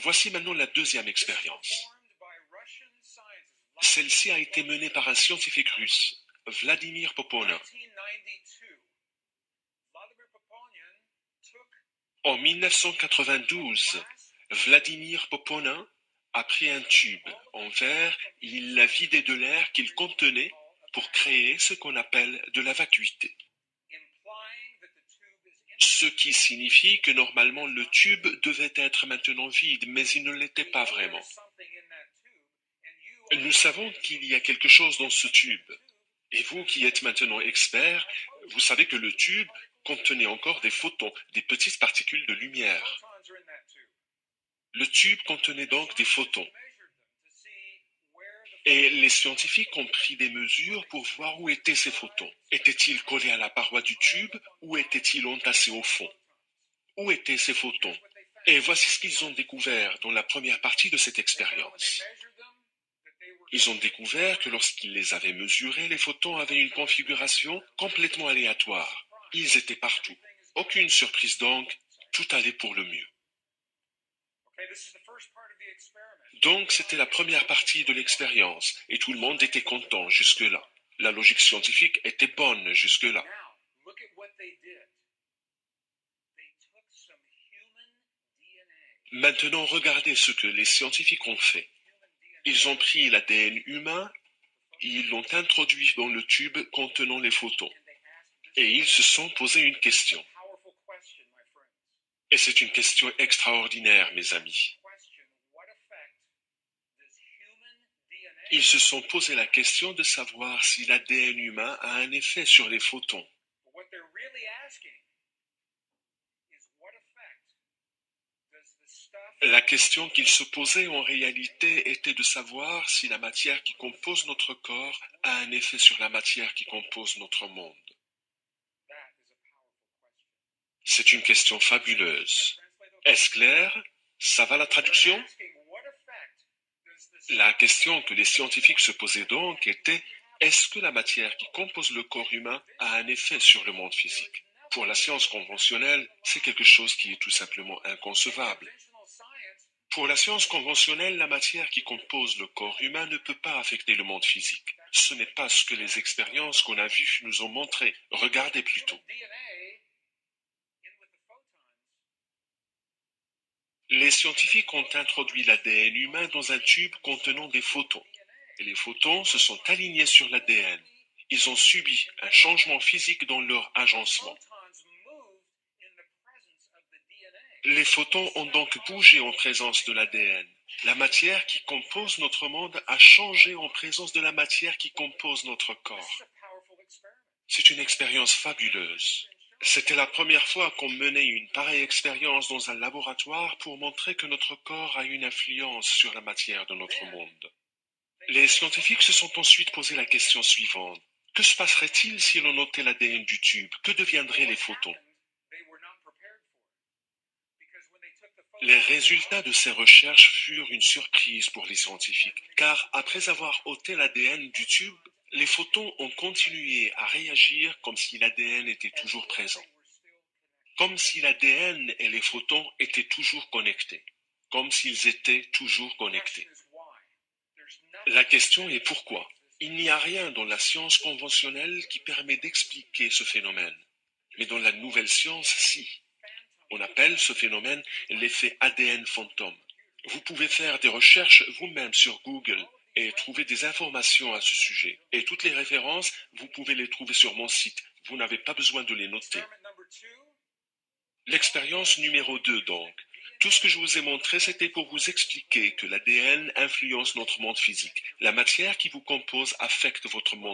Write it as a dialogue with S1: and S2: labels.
S1: Voici maintenant la deuxième expérience. Celle-ci a été menée par un scientifique russe, Vladimir Poponin. En 1992, Vladimir Poponin a pris un tube en verre et il l'a vidé de l'air qu'il contenait pour créer ce qu'on appelle de la vacuité. Ce qui signifie que normalement le tube devait être maintenant vide, mais il ne l'était pas vraiment. Nous savons qu'il y a quelque chose dans ce tube. Et vous qui êtes maintenant expert, vous savez que le tube contenait encore des photons, des petites particules de lumière. Le tube contenait donc des photons. Et les scientifiques ont pris des mesures pour voir où étaient ces photons. Étaient-ils collés à la paroi du tube ou étaient-ils entassés au fond? Où étaient ces photons? Et voici ce qu'ils ont découvert dans la première partie de cette expérience. Ils ont découvert que lorsqu'ils les avaient mesurés, les photons avaient une configuration complètement aléatoire. Ils étaient partout. Aucune surprise donc, tout allait pour le mieux. Donc c'était la première partie de l'expérience, et tout le monde était content jusque-là. La logique scientifique était bonne jusque-là. Maintenant, regardez ce que les scientifiques ont fait. Ils ont pris l'ADN humain et ils l'ont introduit dans le tube contenant les photons. Et ils se sont posé une question. Et c'est une question extraordinaire, mes amis. Ils se sont posé la question de savoir si l'ADN humain a un effet sur les photons. La question qu'ils se posaient en réalité était de savoir si la matière qui compose notre corps a un effet sur la matière qui compose notre monde. C'est une question fabuleuse. Est-ce clair? Ça va la traduction? La question que les scientifiques se posaient donc était: est-ce que la matière qui compose le corps humain a un effet sur le monde physique? Pour la science conventionnelle, c'est quelque chose qui est tout simplement inconcevable. Pour la science conventionnelle, la matière qui compose le corps humain ne peut pas affecter le monde physique. Ce n'est pas ce que les expériences qu'on a vues nous ont montré. Regardez plutôt. Les scientifiques ont introduit l'ADN humain dans un tube contenant des photons. Et les photons se sont alignés sur l'ADN. Ils ont subi un changement physique dans leur agencement. Les photons ont donc bougé en présence de l'ADN. La matière qui compose notre monde a changé en présence de la matière qui compose notre corps. C'est une expérience fabuleuse. C'était la première fois qu'on menait une pareille expérience dans un laboratoire pour montrer que notre corps a une influence sur la matière de notre monde. Les scientifiques se sont ensuite posé la question suivante. Que se passerait-il si l'on ôtait l'ADN du tube? Que deviendraient les photons? Les résultats de ces recherches furent une surprise pour les scientifiques, car après avoir ôté l'ADN du tube, les photons ont continué à réagir comme si l'ADN était toujours présent. Comme si l'ADN et les photons étaient toujours connectés. Comme s'ils étaient toujours connectés. La question est pourquoi? Il n'y a rien dans la science conventionnelle qui permet d'expliquer ce phénomène. Mais dans la nouvelle science, si. On appelle ce phénomène l'effet ADN fantôme. Vous pouvez faire des recherches vous-même sur Google et trouver des informations à ce sujet. Et toutes les références, vous pouvez les trouver sur mon site. Vous n'avez pas besoin de les noter. L'expérience numéro 2 donc. Tout ce que je vous ai montré, c'était pour vous expliquer que l'ADN influence notre monde physique. La matière qui vous compose affecte votre monde